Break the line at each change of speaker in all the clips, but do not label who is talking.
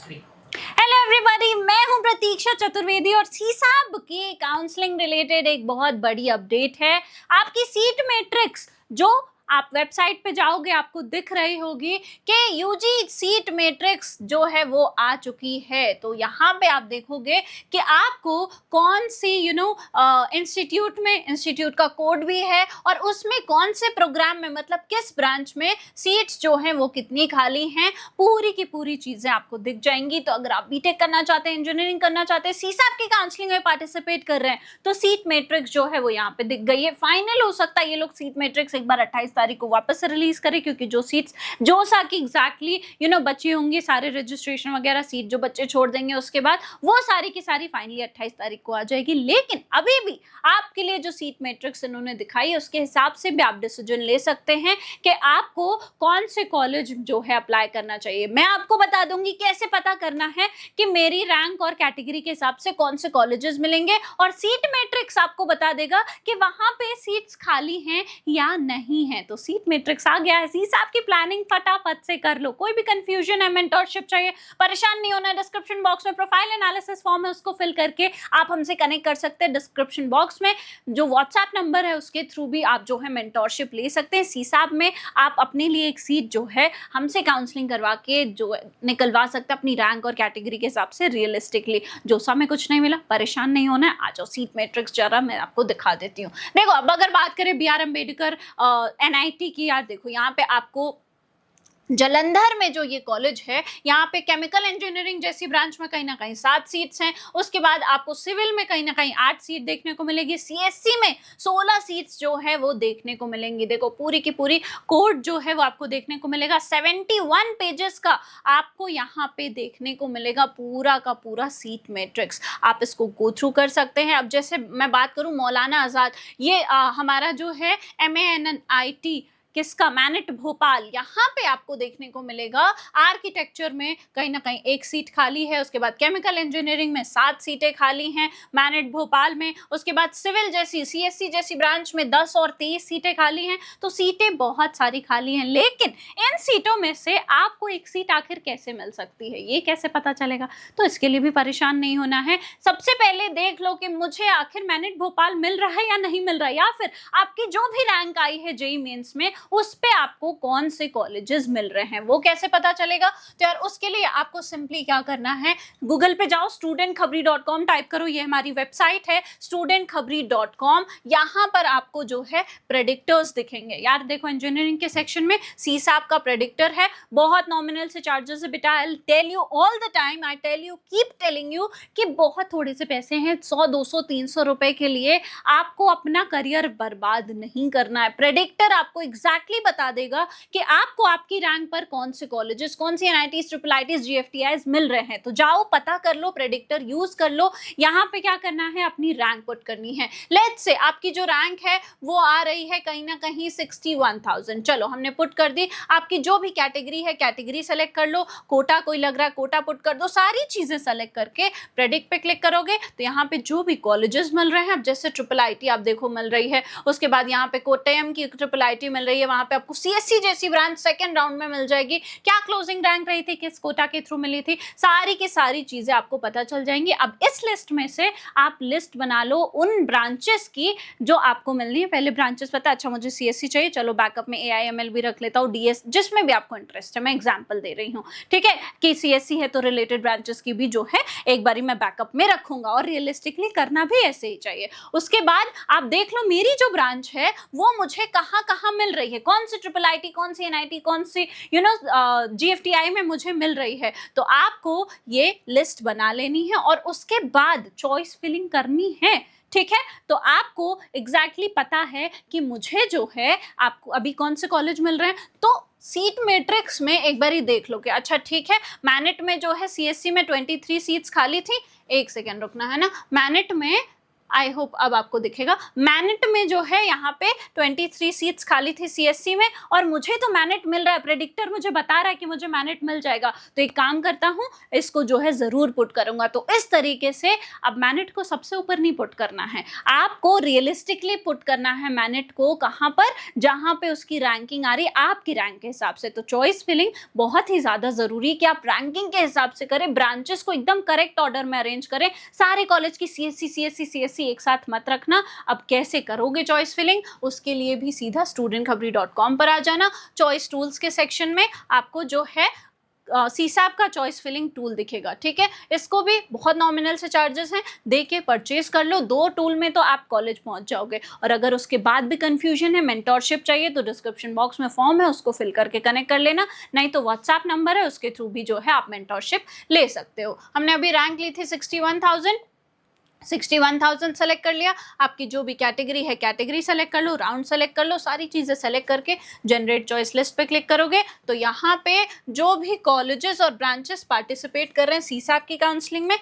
Hello everybody, मैं हूं प्रतीक्षा चतुर्वेदी और सीसाब की काउंसलिंग रिलेटेड एक बहुत बड़ी अपडेट है। आपकी सीट मैट्रिक्स जो आप वेबसाइट पे जाओगे आपको दिख रही होगी कि यूजी सीट मैट्रिक्स जो है वो आ चुकी है। तो यहाँ पे आप देखोगे कि आपको कौन सी इंस्टीट्यूट में, इंस्टीट्यूट का कोड भी है और उसमें कौन से प्रोग्राम में, मतलब किस ब्रांच में सीट्स जो हैं वो कितनी खाली हैं, पूरी की पूरी चीजें आपको दिख जाएंगी। तो अगर आप बीटेक करना चाहते हैं, इंजीनियरिंग करना चाहते हैं, सीसाब की काउंसलिंग में पार्टिसिपेट कर रहे हैं, तो सीट मैट्रिक्स जो है वो यहाँ पे दिख गई है। फाइनल हो सकता है ये लोग सीट मैट्रिक्स एक बार 28 तारीख को वापस से रिलीज करें, क्योंकि जो सीट्स जोसा की एग्जैक्टली बची होंगी, सारे रजिस्ट्रेशन वगैरह, सीट जो बच्चे छोड़ देंगे उसके बाद, वो सारी की सारी फाइनली 28 तारीख को आ जाएगी। लेकिन अभी भी आपके लिए जो सीट मैट्रिक्स इन्होंने दिखाई है उसके हिसाब से भी आप डिसीजन ले सकते हैं कि आपको कौन से कॉलेज जो है अप्लाई करना चाहिए। मैं आपको बता दूंगी कैसे पता करना है कि मेरी रैंक और कैटेगरी के हिसाब से कौन से कॉलेजेस मिलेंगे, और सीट मैट्रिक्स आपको बता देगा कि वहां पे सीट्स खाली हैं या नहीं है। तो सीट मैट्रिक्स आ गया है, सीसाब की प्लानिंग फटाफट से कर लो। कोई भी कंफ्यूजन है, मेंटरशिप चाहिए, परेशान नहीं होना है, डिस्क्रिप्शन बॉक्स में प्रोफाइल एनालिसिस फॉर्म है, उसको फिल करके आप हमसे कनेक्ट कर सकते हैं। डिस्क्रिप्शन बॉक्स में जो व्हाट्सएप नंबर है उसके थ्रू भी आप जो है मेंटरशिप ले सकते हैं। सीसाब में आप अपने लिए एक सीट जो है हमसे काउंसलिंग करवा के जो निकलवा सकते हैं अपनी रैंक और कैटेगरी के हिसाब से रियलिस्टिकली। जो समय कुछ नहीं मिला, परेशान नहीं होना है, आ जाओ सीट मैट्रिक्स जरा मैं आपको दिखा देती हूँ। देखो, अब अगर बात करें बी आर अम्बेडकर एनआईटी की, यार देखो यहाँ पे आपको जलंधर में जो ये कॉलेज है, यहाँ पे केमिकल इंजीनियरिंग जैसी ब्रांच में कहीं ना कहीं 7 सीट्स हैं। उसके बाद आपको सिविल में कहीं ना कहीं 8 सीट देखने को मिलेगी। सीएससी में 16 सीट्स जो है वो देखने को मिलेंगी। देखो पूरी की पूरी कोड जो है वो आपको देखने को मिलेगा। 71 पेजेस का आपको यहाँ पे देखने को मिलेगा पूरा का पूरा सीट मैट्रिक्स। आप इसको गो थ्रू कर सकते हैं। अब जैसे मैं बात करूँ मौलाना आज़ाद, ये हमारा जो है MANIT किसका, मैनेट भोपाल, यहाँ पे आपको देखने को मिलेगा आर्किटेक्चर में कहीं ना कहीं 1 सीट खाली है। उसके बाद केमिकल इंजीनियरिंग में 7 सीटें खाली हैं मैनेट भोपाल में। उसके बाद सिविल जैसी, सीएससी जैसी ब्रांच में 10 और 23 सीटें खाली हैं। तो सीटें बहुत सारी खाली हैं, लेकिन इन सीटों में से आपको एक सीट आखिर कैसे मिल सकती है, ये कैसे पता चलेगा? तो इसके लिए भी परेशान नहीं होना है। सबसे पहले देख लो कि मुझे आखिर मैनेट भोपाल मिल रहा है या नहीं मिल रहा है, या फिर आपकी जो भी रैंक आई है जेईई मेंस में उस पे आपको कौन से कॉलेजेस मिल रहे हैं, वो कैसे पता चलेगा? तो यार उसके लिए आपको सिंपली क्या करना है, गूगल पे जाओ, studentkhabri.com टाइप करो, ये हमारी वेबसाइट है studentkhabri.com। यहाँ पर आपको जो है प्रेडिक्टर्स दिखेंगे। यार देखो, इंजीनियरिंग के सेक्शन में सीसाब का प्रेडिक्टर है, बहुत नॉमिनल से चार्जेस है बेटा। I tell you all the time, I tell you, keep telling you कि बहुत थोड़े से पैसे हैं, 100 200 300 रुपए के लिए आपको अपना करियर बर्बाद नहीं करना है। प्रेडिक्टर आपको एग्जैक्टली बता देगा कि आपको आपकी रैंक पर कौन से कॉलेजेस, कौन सी एनआईटीज, ट्रिपल आईटीज, जीएफटीआईज मिल रहे हैं। तो जाओ पता कर लो, प्रेडिक्टर यूज कर लो। यहाँ पे क्या करना है, अपनी रैंक पुट करनी है। लेट्स से आपकी जो रैंक है वो आ रही है कहीं ना कहीं 61,000। चलो हमने पुट कर दी। आपकी जो भी कैटेगरी है कैटेगरी सेलेक्ट कर लो, कोटा कोई लग रहा है कोटा पुट कर दो। सारी चीजें सेलेक्ट करके प्रेडिक्ट पे क्लिक करोगे तो यहाँ पे जो भी कॉलेजेस मिल रहे हैं, अब जैसे ट्रिपल आईटी आप देखो मिल रही है, उसके बाद यहाँ पे कोट्टयम की ट्रिपल आईटी मिल रही है, वहां पे आपको सीएससी जैसी ब्रांच सेकंड राउंड में मिल जाएगी। क्या क्लोजिंग रैंक रही थी, किस कोटा के थ्रू मिली थी, सारी की सारी चीजें आपको पता चल जाएंगी। अब इस लिस्ट में से आप लिस्ट बना लो उन ब्रांचेस की जो आपको मिलनी है। पहले ब्रांचेस पता, अच्छा मुझे सीएससी चाहिए, चलो बैकअप में एआईएमएल भी रख लेता हूँ, डीएस, जिसमें भी आपको इंटरेस्ट है, मैं एग्जाम्पल दे रही हूँ, ठीक है, कि सीएससी है तो रिलेटेड ब्रांचेस की भी जो है एक बारी मैं बैकअप में रखूंगा, और रियलिस्टिकली करना भी ऐसे ही चाहिए। उसके बाद आप देख लो मेरी जो ब्रांच है वो मुझे कहाँ कहाँ मिल रही है, कौन सी ट्रिपल आईटी, कौन सी एनआईटी, कौन सी जीएफटीआई में मुझे मिल रही है। तो आपको ये लिस्ट बना लेनी है और उसके बाद चॉइस फिलिंग करनी है, ठीक है। तो आपको एग्जैक्टली पता है कि मुझे जो है आपको अभी कौन से कॉलेज मिल रहे हैं। तो सीट मैट्रिक्स में एक बार ही देख लो कि अच्छा ठीक है, मैनेट में जो है सीएससी में 23 सीट्स खाली थी, एक सेकेंड रुकना है ना, मैनेट में आई होप अब आपको दिखेगा। मैनेट में जो है यहाँ पे 23 सीट्स खाली थी सीएससी में, और मुझे तो मैनेट मिल रहा है, प्रेडिक्टर मुझे बता रहा है कि मुझे मैनेट मिल जाएगा, तो एक काम करता हूँ, इसको जो है जरूर पुट करूंगा। तो इस तरीके से अब मैनेट को सबसे ऊपर नहीं पुट करना है, आपको रियलिस्टिकली पुट करना है मैनेट को कहां पर, जहां पे उसकी रैंकिंग आ रही है आपकी रैंक के हिसाब से। तो चॉइस फिलिंग बहुत ही ज्यादा जरूरी है कि आप रैंकिंग के हिसाब से करें, ब्रांचेस को एकदम करेक्ट ऑर्डर में अरेंज करें, सारे कॉलेज की सीएससी एक साथ मत रखना। अब कैसे करोगे चॉइस फिलिंग, उसके लिए भी सीधा studentkhabri.com पर आ जाना। चॉइस टूल्स के सेक्शन में आपको जो है सीसैप का चॉइस फिलिंग टूल दिखेगा, ठीक है। इसको भी बहुत नॉमिनल से चार्जेस हैं, दे के परचेज कर लो। 2 टूल में तो आप कॉलेज पहुंच जाओगे। और अगर उसके बाद भी कंफ्यूजन है, मेंटोरशिप चाहिए, तो डिस्क्रिप्शन बॉक्स में फॉर्म है, उसको फिल करके कनेक्ट कर लेना, नहीं तो व्हाट्सएप नंबर है, उसके थ्रू भी जो है आप मेंटोरशिप ले सकते हो। हमने अभी रैंक ली थी 61,000 सेलेक्ट कर लिया। आपकी जो भी कैटेगरी है कैटेगरी सेलेक्ट कर लो, राउंड सेलेक्ट कर लो, सारी चीज़ें सेलेक्ट करके जनरेट चॉइस लिस्ट पे क्लिक करोगे तो यहाँ पे जो भी कॉलेजेस और ब्रांचेस पार्टिसिपेट कर रहे हैं सीसैप की काउंसलिंग में,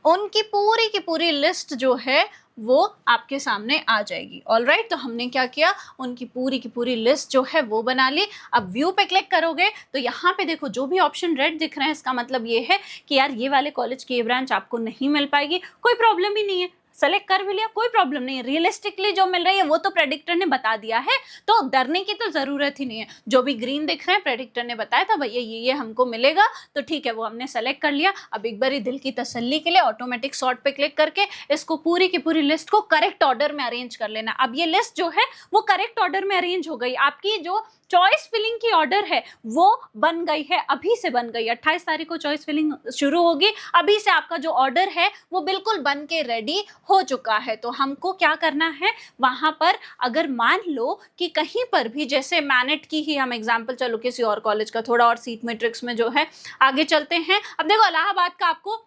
उनकी पूरी की पूरी लिस्ट जो है वो आपके सामने आ जाएगी। ऑलराइट, तो हमने क्या किया, उनकी पूरी की पूरी लिस्ट जो है वो बना ली। अब व्यू पे क्लिक करोगे तो यहाँ पे देखो जो भी ऑप्शन रेड दिख रहे हैं, इसका मतलब ये है कि यार ये वाले कॉलेज की ये ब्रांच आपको नहीं मिल पाएगी। कोई प्रॉब्लम ही नहीं है, सेलेक्ट कर भी लिया, कोई प्रॉब्लम नहीं है। रियलिस्टिकली जो मिल रही है वो तो प्रेडिक्टर ने बता दिया है, तो डरने की तो जरूरत ही नहीं है। जो भी ग्रीन दिख रहे हैं प्रेडिक्टर ने बताया था भैया ये हमको मिलेगा, तो ठीक है, वो हमने सेलेक्ट कर लिया। अब एक बार दिल की तसल्ली के लिए ऑटोमेटिक सॉर्ट पे क्लिक करके इसको पूरी की पूरी लिस्ट को करेक्ट ऑर्डर में अरेंज कर लेना। अब ये लिस्ट जो है वो करेक्ट ऑर्डर में अरेंज हो गई। आपकी जो चॉइस फिलिंग की ऑर्डर है वो बन गई है, अभी से बन गई। 28 तारीख को चॉइस फिलिंग शुरू होगी, अभी से आपका जो ऑर्डर है वो बिल्कुल बन के रेडी हो चुका है। तो हमको क्या करना है, वहां पर अगर मान लो कि कहीं पर भी, जैसे मैनेट की ही हम एग्जांपल, चलो किसी और कॉलेज का थोड़ा और सीट मैट्रिक्स में जो है आगे चलते हैं। अब देखो इलाहाबाद का आपको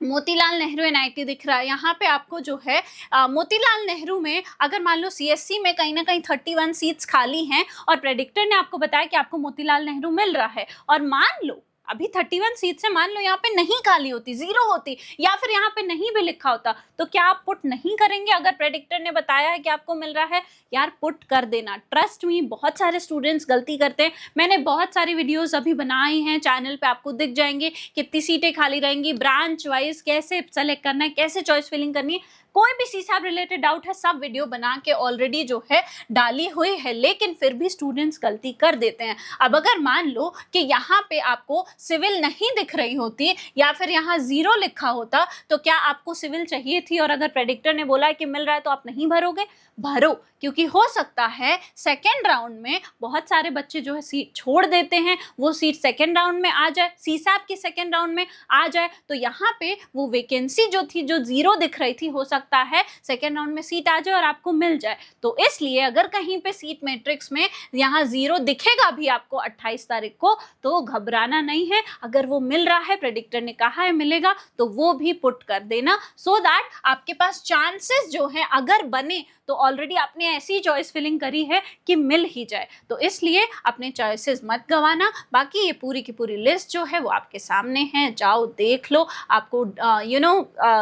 मोतीलाल नेहरू एनआईटी दिख रहा है। यहाँ पे आपको जो है मोतीलाल नेहरू में अगर मान लो सीएससी में कहीं ना कहीं 31 सीट्स खाली हैं और प्रेडिक्टर ने आपको बताया कि आपको मोतीलाल नेहरू मिल रहा है, और मान लो अभी 31 सीट से मान लो यहाँ पे नहीं खाली होती, 0 होती, या फिर यहाँ पे नहीं भी लिखा होता, तो क्या आप पुट नहीं करेंगे? अगर प्रेडिक्टर ने बताया है कि आपको मिल रहा है, यार पुट कर देना। ट्रस्ट मी, बहुत सारे स्टूडेंट्स गलती करते हैं। मैंने बहुत सारी वीडियोस अभी बनाई हैं चैनल पे, आपको दिख जाएंगे कितनी सीटें खाली रहेंगी, ब्रांच वाइज कैसे सेलेक्ट करना है, कैसे चॉइस फिलिंग करनी है। कोई भी सीसैप रिलेटेड डाउट है, सब वीडियो बना के ऑलरेडी जो है डाली हुई है, लेकिन फिर भी स्टूडेंट्स गलती कर देते हैं। अब अगर मान लो कि यहाँ पे आपको सिविल नहीं दिख रही होती या फिर यहाँ 0 लिखा होता, तो क्या आपको सिविल चाहिए थी और अगर प्रेडिक्टर ने बोला है कि मिल रहा है तो आप नहीं भरोगे? भरो, क्योंकि हो सकता है सेकेंड राउंड में बहुत सारे बच्चे जो है सीट छोड़ देते हैं, वो सीट सेकेंड राउंड में आ जाए, सीसैप की सेकेंड राउंड में आ जाए, तो यहाँ पे वो वैकेंसी जो थी, जो 0 दिख रही थी, हो सकता है सेकेंड राउंड में सीट आ जाए और आपको मिल जाए। तो इसलिए अगर कहीं पे सीट मैट्रिक्स में यहाँ 0 दिखेगा भी आपको 28 तारीख को, तो घबराना नहीं है। अगर वो मिल रहा है, प्रेडिक्टर ने कहा है मिलेगा, तो वो भी पुट कर देना, सो दैट आपके पास चांसेस जो है अगर बने तो ऑलरेडी आपने ऐसी चॉइस फिलिंग करी है कि मिल ही जाए। तो इसलिए अपने चॉइसेस मत गंवाना। बाकी ये पूरी की पूरी लिस्ट जो है वो आपके सामने है, जाओ देख लो, आपको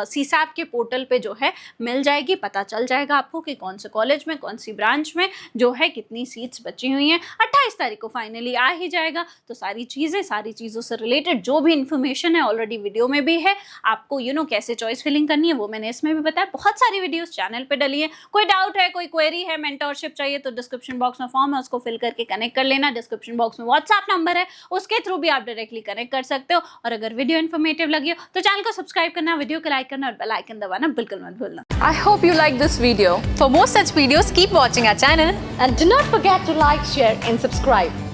सीसैप के पोर्टल पे जो है मिल जाएगी, पता चल जाएगा आपको कि कौन से कॉलेज में, कौन सी ब्रांच में जो है कितनी सीट्स बची हुई हैं। 28 तारीख को फाइनली आ ही जाएगा। तो सारी चीज़ों से रिलेटेड जो भी इंफॉर्मेशन है ऑलरेडी वीडियो में भी है। आपको कैसे चॉइस फिलिंग करनी है वो मैंने इसमें भी बताया। बहुत सारी वीडियोस चैनल पे डली है। कोई डाउट है, कोई क्वेरी है, मेंटोरशिप चाहिए, तो डिस्क्रिप्शन बॉक्स में फॉर्म है, उसको फिल करके कनेक्ट कर लेना। डिस्क्रिप्शन बॉक्स में व्हाट्सएप नंबर है, उसके थ्रू भी आप डायरेक्टली कनेक्ट कर सकते हो। और अगर वीडियो इन्फॉर्मेटिव लगी हो तो चैनल को सब्सक्राइब करना, वीडियो को लाइक करना और बेल आइकन दबाना बिल्कुल मत भूलना।
I hope you like this video. For more such videos, keep watching our channel
and do not forget to like, share and subscribe.